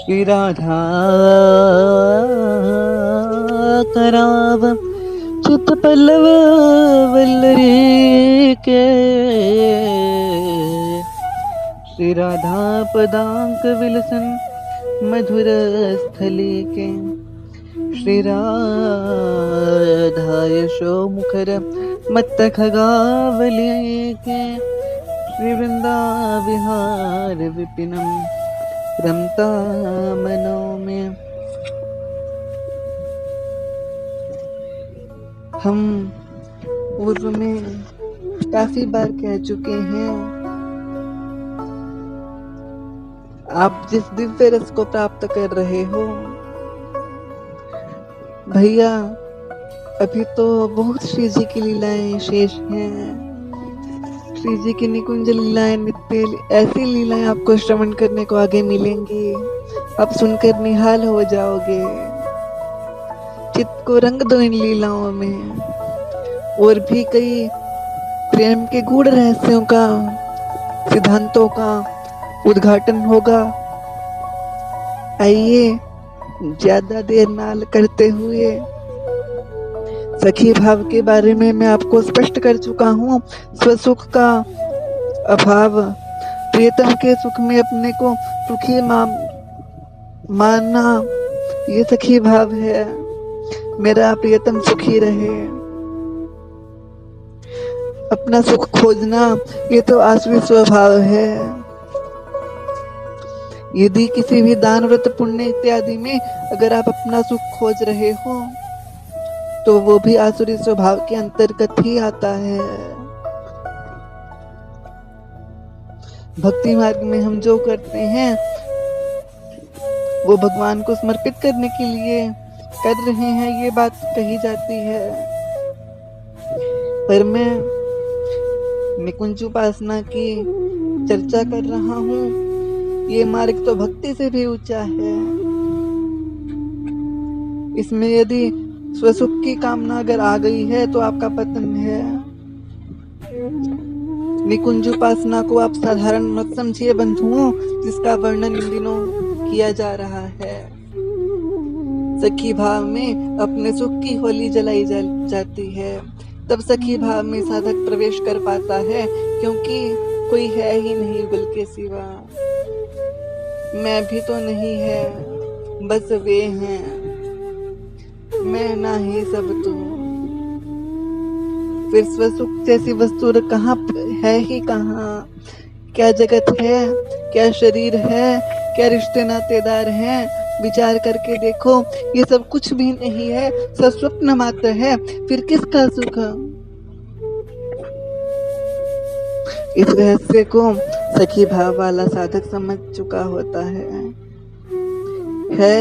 श्री राधा कराव चित पल्लव वल्लरी के। श्री राधा पदांक विलसन मधुर स्थली के। श्री राधा यशो मुखर मत्त खगावली के। श्री वृंदा विहार विपिनम रमता मनो में। हम पूर्व में काफी बार कह चुके हैं, आप जिस दिव्य रस को प्राप्त कर रहे हो भैया, अभी तो बहुत श्री जी की लीलाएं शेष हैं। श्री जी की निकुंज लीलाएं, नित्य ऐसी लीलाएं आपको श्रवण करने को आगे मिलेंगी, आप सुनकर निहाल हो जाओगे। चित्त को रंग दो इन लीलाओं में। और भी कई प्रेम के गूढ़ रहस्यों का, सिद्धांतों का उद्घाटन होगा। आइए, ज्यादा देर ना करते हुए, सखी भाव के बारे में मैं आपको स्पष्ट कर चुका हूँ। स्वसुख का अभाव, प्रियतम के सुख में अपने को सुखी मानना, ये सखी भाव है। मेरा प्रियतम सुखी रहे, अपना सुख खोजना, ये तो आसुरी स्वभाव है। यदि किसी भी दान व्रत पुण्य इत्यादि में अगर आप अपना सुख खोज रहे हो तो वो भी आसुरी स्वभाव के अंतर्गत ही आता है। भक्ति मार्ग में हम जो करते हैं वो भगवान को समर्पित करने के लिए कर रहे हैं, ये बात कही जाती है। पर मैं निकुंज उपासना की चर्चा कर रहा हूँ। ये मार्ग तो भक्ति से भी ऊंचा है। इसमें यदि स्वसुख की कामना अगर आ गई है तो आपका पतन है। निकुंज उपासना को आप साधारण मत समझिए बंधुओं, जिसका वर्णन इन दिनों किया जा रहा है। सखी भाव में अपने सुख की होली जलाई जाती है, तब सखी भाव में साधक प्रवेश कर पाता है, क्योंकि कोई है ही नहीं युगल के सिवा। मैं भी तो नहीं है, बस वे हैं, मैं ना ही सब तू। फिर स्वसुख जैसी वस्तु कहाँ है ही कहाँ? क्या जगत है, क्या शरीर है, क्या रिश्ते नातेदार हैं? विचार करके देखो, ये सब कुछ भी नहीं है, सब स्वप्न मात्र है। फिर किसका सुख? इस रहस्य को सखी भाव वाला साधक समझ चुका होता है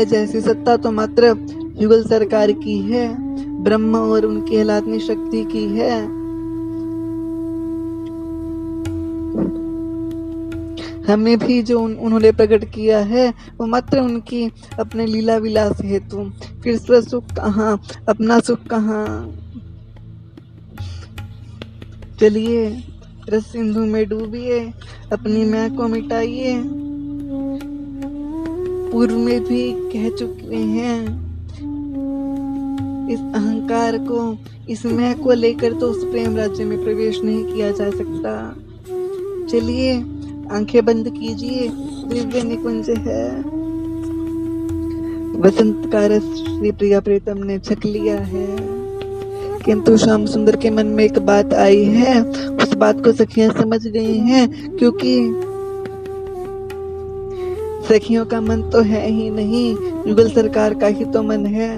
जैसी सत्ता तो मात्र युगल सरकार की है, ब्रह्म और उनकी हिलातनी शक्ति की है। हमें भी जो उन्होंने प्रकट किया है वो मात्र उनकी अपने लीला विलास हेतु। फिर स्वसुख कहाँ, अपना सुख कहाँ? चलिए रस सिंधु में डूबिए, अपनी मैं को मिटाइए। पूर्व में भी कह चुके हैं, इस अहंकार को, इस मैं को लेकर तो उस प्रेम राज्य में प्रवेश नहीं किया जा सकता। चलिए आंखें बंद कीजिए, दिव्य निकुंज है। वसंत का रस श्री प्रिया प्रीतम ने छक लिया है, किंतु श्याम सुंदर के मन में एक बात आई है। उस बात को सखियां समझ गई हैं, क्योंकि सखियों का मन तो है ही नहीं, युगल सरकार का ही तो मन है।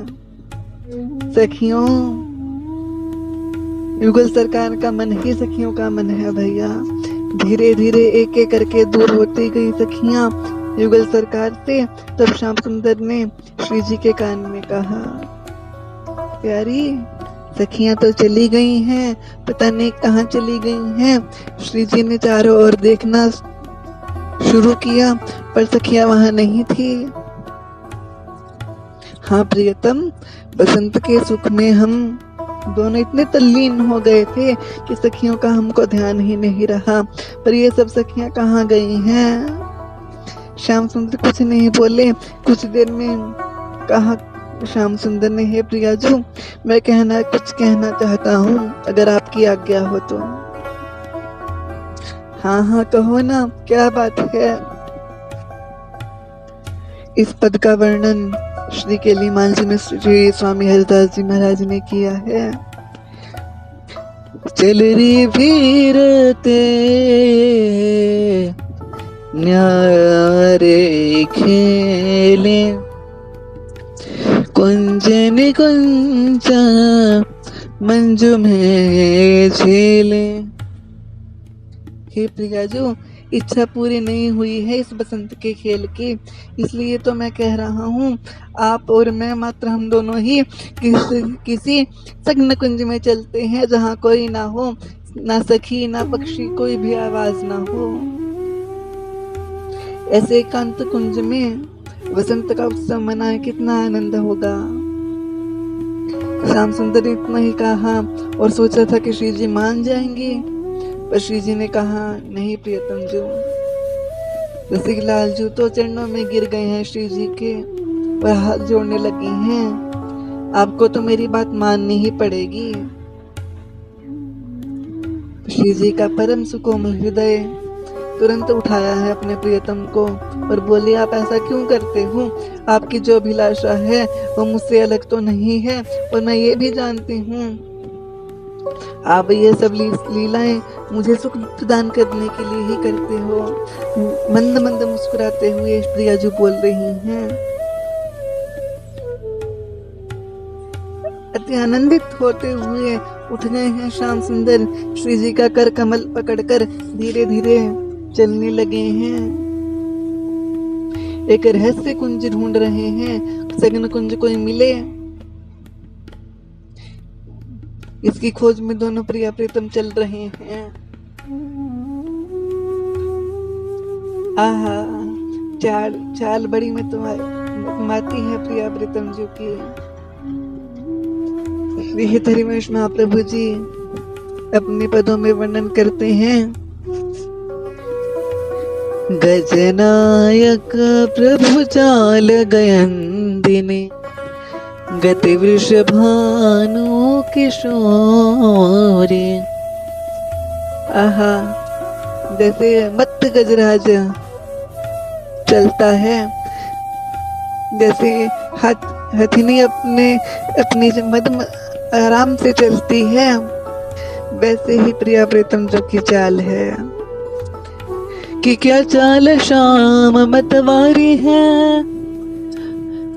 सखियों, युगल सरकार का मन ही सखियों का मन है भैया। धीरे धीरे एक एक करके दूर होती गई सखियां युगल सरकार से। तब श्याम सुंदर ने श्री जी के कान में कहा, प्यारी सखियां तो चली गई हैं, पता नहीं कहाँ चली गई हैं। श्री जी ने चारों ओर देखना शुरू किया, पर सखियां वहां नहीं थी। हाँ प्रियतम, बसंत के सुख में हम दोनों इतने तल्लीन हो गए थे कि सखियों का हमको ध्यान ही नहीं रहा। पर ये सब सखियां कहाँ गई हैं? श्याम सुंदर कुछ नहीं बोले। कुछ देर में कहा श्याम सुंदर ने, हे प्रियाजू, मैं कुछ कहना चाहता हूँ, अगर आपकी आज्ञा हो तो। हाँ हाँ कहो ना, क्या बात है। इस पद का वर्णन श्री केलीमान जी में श्री स्वामी हरिदास जी महाराज ने किया है। चल री फिरते न्यारे खेले, कुंजन कुंजा मंजू में झेले। हे प्रियाजू, इच्छा पूरी नहीं हुई है इस बसंत के खेल की, इसलिए तो मैं कह रहा हूँ, आप और मैं मात्र हम दोनों ही किसी सघन कुंज में चलते हैं, जहाँ कोई ना हो, ना सखी ना पक्षी, कोई भी आवाज ना हो। ऐसे एकांत कुंज में वसंत का उत्सव मनाए, कितना आनंद होगा। श्याम सुंदर ने इतना ही कहा और सोचा था कि श्री जी मान जाएंगे, पर श्री जी ने कहा, नहीं प्रियतम जी। रसिक लाल जी तो चरणों में गिर गए हैं श्री जी के और हाथ जोड़ने लगी हैं। आपको तो मेरी बात माननी ही पड़ेगी। श्री जी का परम सुकोमल हृदय तुरंत उठाया है अपने प्रियतम को और बोले, आप ऐसा क्यों करते हो? आपकी जो अभिलाषा है वो मुझसे अलग तो नहीं है, और मैं ये भी जानती हूँ आप ये सब लीलाएं मुझे सुख प्रदान करने के लिए ही करते हो। मंद मंद मुस्कुराते हुए प्रियाजू बोल रही हैं। अति आनंदित होते हुए उठ गए हैं श्याम सुंदर। श्री जी का कर कमल पकड़कर धीरे धीरे चलने लगे हैं। एक रहस्य कुंज ढूंढ रहे हैं, सघन कुंज कोई मिले, इसकी खोज में दोनों प्रिया प्रीतम चल रहे हैं। आहा, चाल बड़ी में तुम्हारी है प्रिया प्रीतम जी की। हरिवंश महाप्रभु जी अपने पदों में वर्णन करते हैं। गजनायक प्रभु चाल गयंदिनी, गति वृषभानु किशोरी। आहा, जैसे मत्त गजराज चलता है, जैसे हथिनी अपनी मद आराम से चलती है, वैसे ही प्रिया प्रीतम जो की चाल है। कि क्या चाल शाम मतवारी है,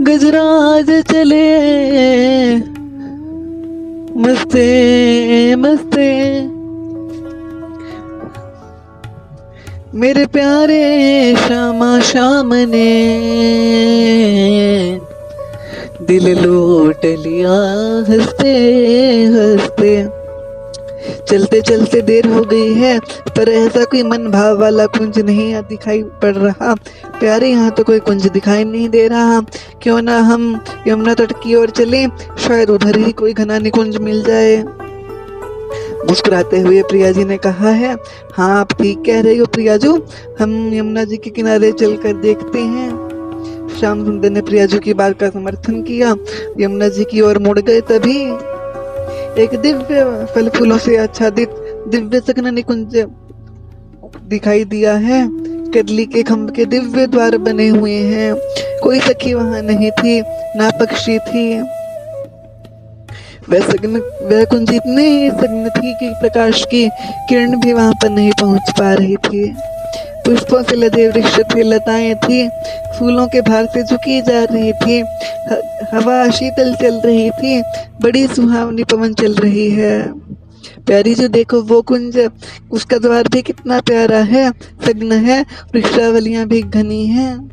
गजराज चले मस्ते मस्ते। मेरे प्यारे श्यामा श्याम ने दिल लूट लिया हंसते हंसते। चलते चलते देर हो गई है, पर ऐसा कोई मन भाव वाला कुंज नहीं दिखाई पड़ रहा। प्यारे, यहाँ तो कोई कुंज दिखाई नहीं दे रहा। क्यों ना हम यमुना तट की ओर चलें, शायद उधर ही कोई घना निकुंज मिल जाए। मुस्कुराते हुए प्रिया जी ने कहा है, हाँ आप ठीक कह रही हो प्रियाजू, हम यमुना जी के किनारे चलकर देखते हैं। श्याम सुंदर ने प्रियाजू की बात का समर्थन किया। यमुना जी की ओर मुड़ गए, तभी एक दिव्य फल फूलों से आच्छादित दिव्य सघन निकुंज दिखाई दिया है। कदली के खंभ के दिव्य द्वार बने हुए हैं। कोई सखी वहां नहीं थी, ना पक्षी थी। वह कुंज इतने सघन थी कि प्रकाश की किरण भी वहां पर नहीं पहुंच पा रही थी। पुष्पों से लदे वृक्ष थे, लताएं थी, फूलों के भार से झुकी जा रही थी। हवा शीतल चल रही थी, बड़ी सुहावनी पवन चल रही है। प्यारी जो देखो वो कुंज, उसका द्वार भी कितना प्यारा है, सघन है, वृक्षावलियां भी घनी हैं,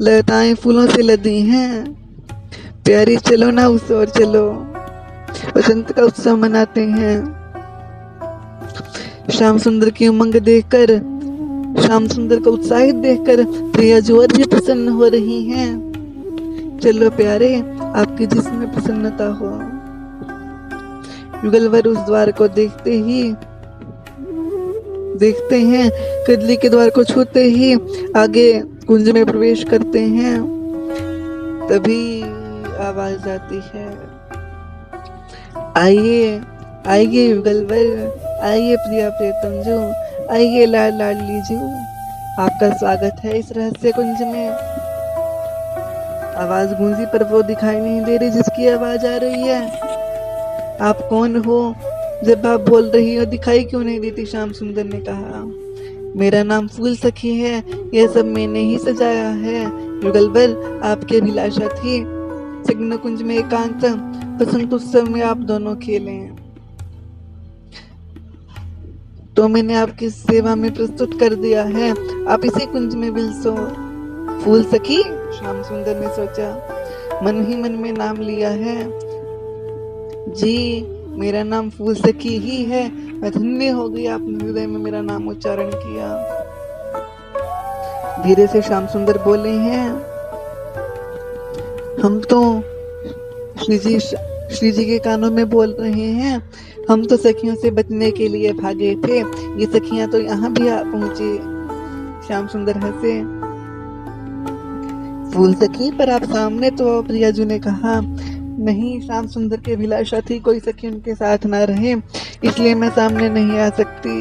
लताएं फूलों से लदी हैं। प्यारी चलो ना उस ओर चलो, वसंत का उत्सव मनाते हैं। श्याम सुंदर की उमंग देखकर, श्याम सुंदर को उत्साहित देखकर प्रिया जी और भी प्रसन्न हो रही हैं। चलो प्यारे, आपकी जिसमें प्रसन्नता हो। युगलवर उस द्वार को देखते हैं, कदली के द्वार को छूते ही आगे कुंज में प्रवेश करते हैं तभी आवाज आती है, आइए आइए युगलवर, आइए प्रिया प्रियतम जो, आइए लाड लाडली जो, आपका स्वागत है इस रहस्य कुंज में। आवाज गूंजी पर वो दिखाई नहीं दे रही जिसकी आवाज आ रही है। आप कौन हो? जब आप बोल रही हो दिखाई क्यों नहीं देती? श्याम सुंदर ने कहा, मेरा नाम फूल सखी है, यह सब मैंने ही सजाया है। युगलवर, आपकी अभिलाषा थी सगन कुंज में एकांत बसंत उत्सव में आप दोनों खेलें, तो मैंने आपकी सेवा में प्रस्तुत कर दिया है। आप इसी कुंज में बिलसो। फूल सखी, श्याम सुंदर ने सोचा, मन ही मन में नाम लिया है। जी, मेरा नाम फूल सखी ही है। मैं धन्य हो गई आपने हृदय में मेरा नाम उच्चारण किया। धीरे से श्याम सुंदर बोले हैं, हम तो श्री जी के कानों में बोल रहे हैं, हम तो सखियों से बचने के लिए भागे थे, ये सखियां तो यहाँ भी आ पहुंची। श्याम सुंदर हंसे। फूल सखी, पर आप सामने तो, प्रियाजू ने कहा। नहीं, श्याम सुंदर की अभिलाषा थी कोई सखी उनके साथ ना रहे, इसलिए मैं सामने नहीं आ सकती।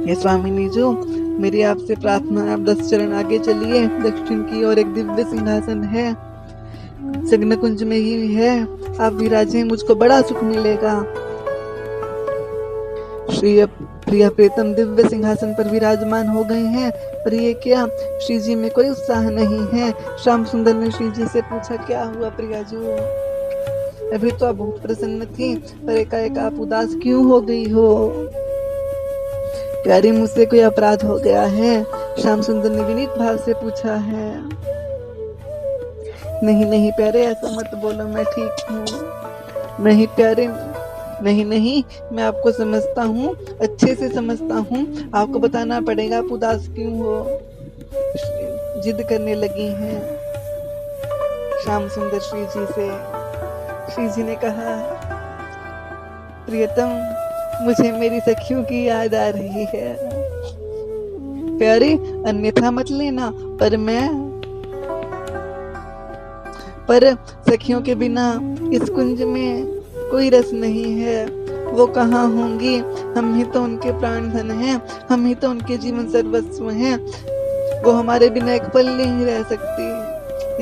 ये स्वामिनी जो, मेरी आपसे प्रार्थना, आप 10 चरण आगे चलिए। दक्षिण की ओर एक दिव्य सिंहासन है, सगन कुंज में ही है, आप विराजे, मुझको बड़ा सुख मिलेगा। श्री प्रिया प्रीतम दिव्य सिंहासन पर विराजमान हो गए हैं, पर ये क्या, श्री जी में कोई उत्साह नहीं है। श्याम सुंदर ने श्री जी से पूछा, क्या हुआ प्रियाजू? अभी तो आप बहुत प्रसन्न थी, पर एकाएक आप उदास क्यों हो गई हो? प्यारी, मुझसे कोई अपराध हो गया है? श्याम सुंदर ने विनीत भाव से पूछा है। नहीं नहीं प्यारे, ऐसा मत बोलो, मैं ठीक हूँ। नहीं प्यारे, नहीं नहीं, मैं आपको समझता हूँ, अच्छे से समझता हूँ, आपको बताना पड़ेगा आप उदास क्यों हो। जिद करने लगी हैं श्याम सुंदर श्री जी से। श्री जी ने कहा, प्रियतम, मुझे मेरी सखियों की याद आ रही है। प्यारे, अन्यथा मत लेना, पर सखियों के बिना इस कुंज में कोई रस नहीं है। वो कहाँ होंगी? हम ही तो उनके प्राण धन हैं, हम ही तो उनके जीवन सर्वस्व हैं। वो हमारे बिना एक पल नहीं रह सकती।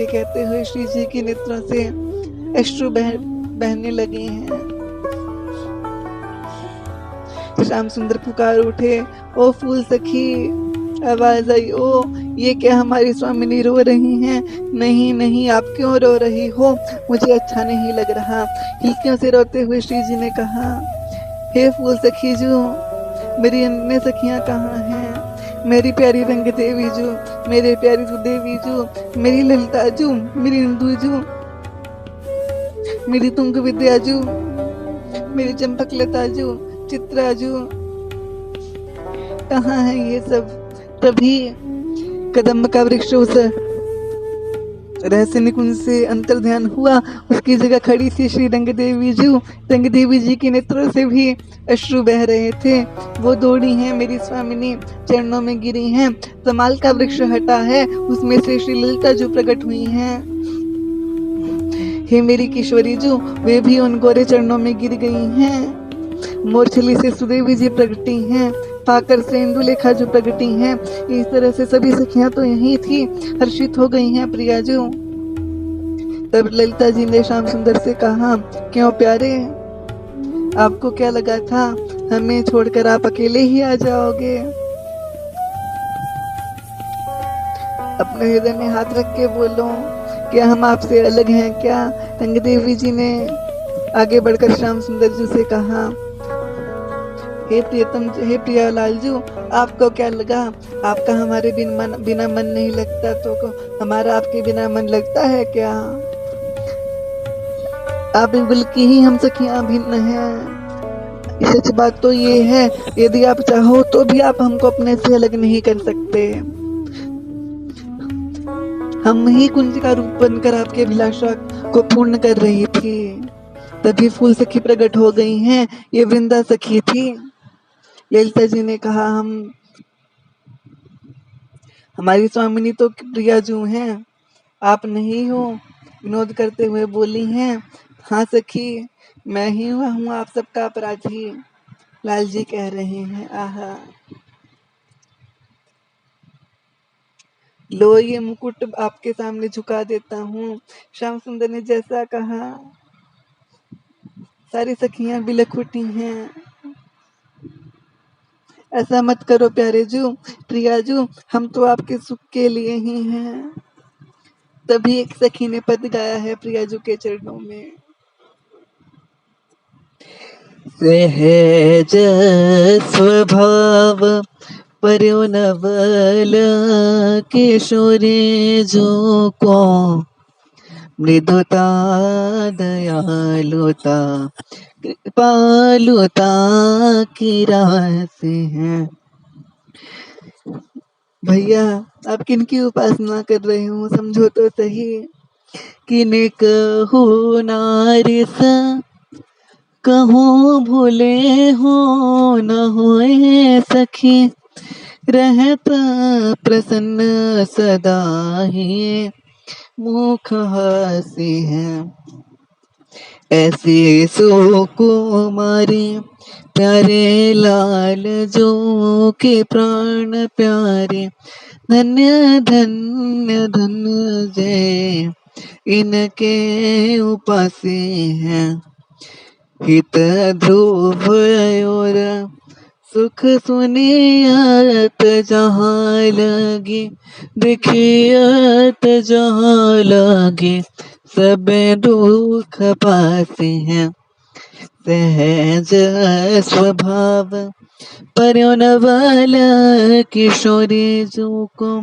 ये कहते हुए श्री जी की नेत्रों से अश्रु बहने लगे हैं। श्याम सुंदर पुकार उठे, ओ फूल सखी। आवाज आई, ओ ये क्या हमारी स्वामिनी रो रही हैं? नहीं नहीं, आप क्यों रो रही हो? मुझे अच्छा नहीं लग रहा। हिलकियों से रोते हुए श्री जी ने कहा, हे फूल सखी जू, मेरी अन्य सखियां कहाँ हैं? मेरी प्यारी रंग देवी जू, मेरे प्यारी सुदेवी जू, मेरी ललिता जू, मेरी इंदु जू, मेरी तुंग विद्या जू, मेरी चंपक लता जू, चित्रा जू, कहाँ है ये सब? तभी कदम्ब का वृक्ष उस रहस्य निकुंज से अंतर ध्यान हुआ। उसकी जगह खड़ी थी श्री रंग देवी जू। रंग देवी जी के नेत्रों से भी अश्रु बह रहे थे। वो दौड़ी हैं, मेरी स्वामिनी चरणों में गिरी हैं। तमाल का वृक्ष हटा है, उसमें से श्री ललिता जू प्रकट हुई हैं। हे मेरी किशोरी जू, वे भी उन गोरे चरणों में गिर गई हैं। मोरछली से सुदेवी जी प्रगटी हैं, पाकर से इंदुलेखा जो प्रगटी हैं। इस तरह से सभी सखियां तो यही थी, हर्षित हो गई हैं प्रिया जो। तब ललिता जी ने श्याम सुंदर से कहा, क्यों प्यारे, आपको क्या लगा था हमें छोड़कर आप अकेले ही आ जाओगे? अपने हृदय में हाथ रख के बोलो, क्या हम आपसे अलग हैं क्या? रंग देवी जी ने आगे बढ़कर श्याम सुंदर जी से कहा, हे प्रियतम, हे प्रिया लालजू, आपको क्या लगा? आपका हमारे बिना मन नहीं लगता तो हमारा आपके बिना मन लगता है क्या? आप बल्कि ही हम सखियां भिन्न हैं। सच बात तो ये है, यदि आप चाहो तो भी आप हमको अपने से अलग नहीं कर सकते। हम ही कुंज का रूप बनकर आपके अभिलाषा को पूर्ण कर रही थी। तभी फूल सखी प्रकट हो गई हैं। ये वृंदा सखी थी। ललिता जी ने कहा, हमारी स्वामिनी तो प्रिया जू हैं, आप नहीं हो। विनोद करते हुए बोली हैं, हाँ सखी, मैं ही हूँ आप सबका अपराधी। लाल जी कह रहे हैं, आहा, लो ये मुकुट आपके सामने झुका देता हूँ। श्याम सुंदर ने जैसा कहा, सारी सखियां बिलख उठी हैं। ऐसा मत करो प्यारे जू, प्रिया जू, हम तो आपके सुख के लिए ही हैं। तभी एक सखी ने पद गाया है प्रिया जू के चरणों में। सहज स्वभाव पर्यो नवल किशोरी जो को मृदुता दयालुता कृपालुता की राशि है। भैया, आप किनकी उपासना कर रहे हो, समझो तो सही। किने कहू नारिस कहूँ भूले हो न होए सखी, रहत प्रसन्न सदा ही मुख हसी है। ऐसी सुकुमारी प्यारे लाल जो के प्राण प्यारे, धन्य धन्य धन्य जय इनके उपासी हैं। हित ध्रुव और सुख सुनियत जहाँ लगी, देखियत जहाँ लगी, सब दुख पासे हैं। सहज स्वभाव पर्यो नवल किशोरी जो को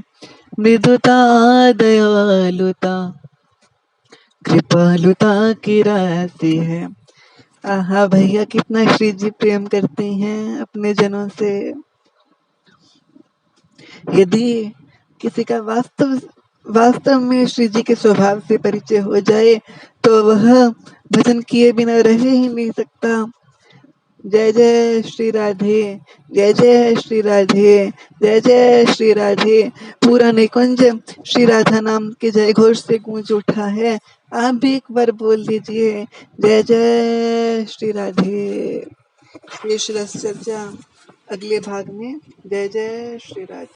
मृदुता दयालुता कृपालुता की राशि है। आहा भैया, कितना श्री जी प्रेम करते हैं अपने जनों से। यदि किसी का वास्तव में श्री जी के स्वभाव से परिचय हो जाए तो वह भजन किए बिना रह ही नहीं सकता। जय जय श्री राधे, जय जय श्री राधे, जय जय श्री राधे। पूरा निकुंज श्री राधा नाम के जय घोष से गूंज उठा है। आप भी एक बार बोल दीजिए, जय जय श्री राधे। शेष रस चर्चा अगले भाग में। जय जय श्री राधे।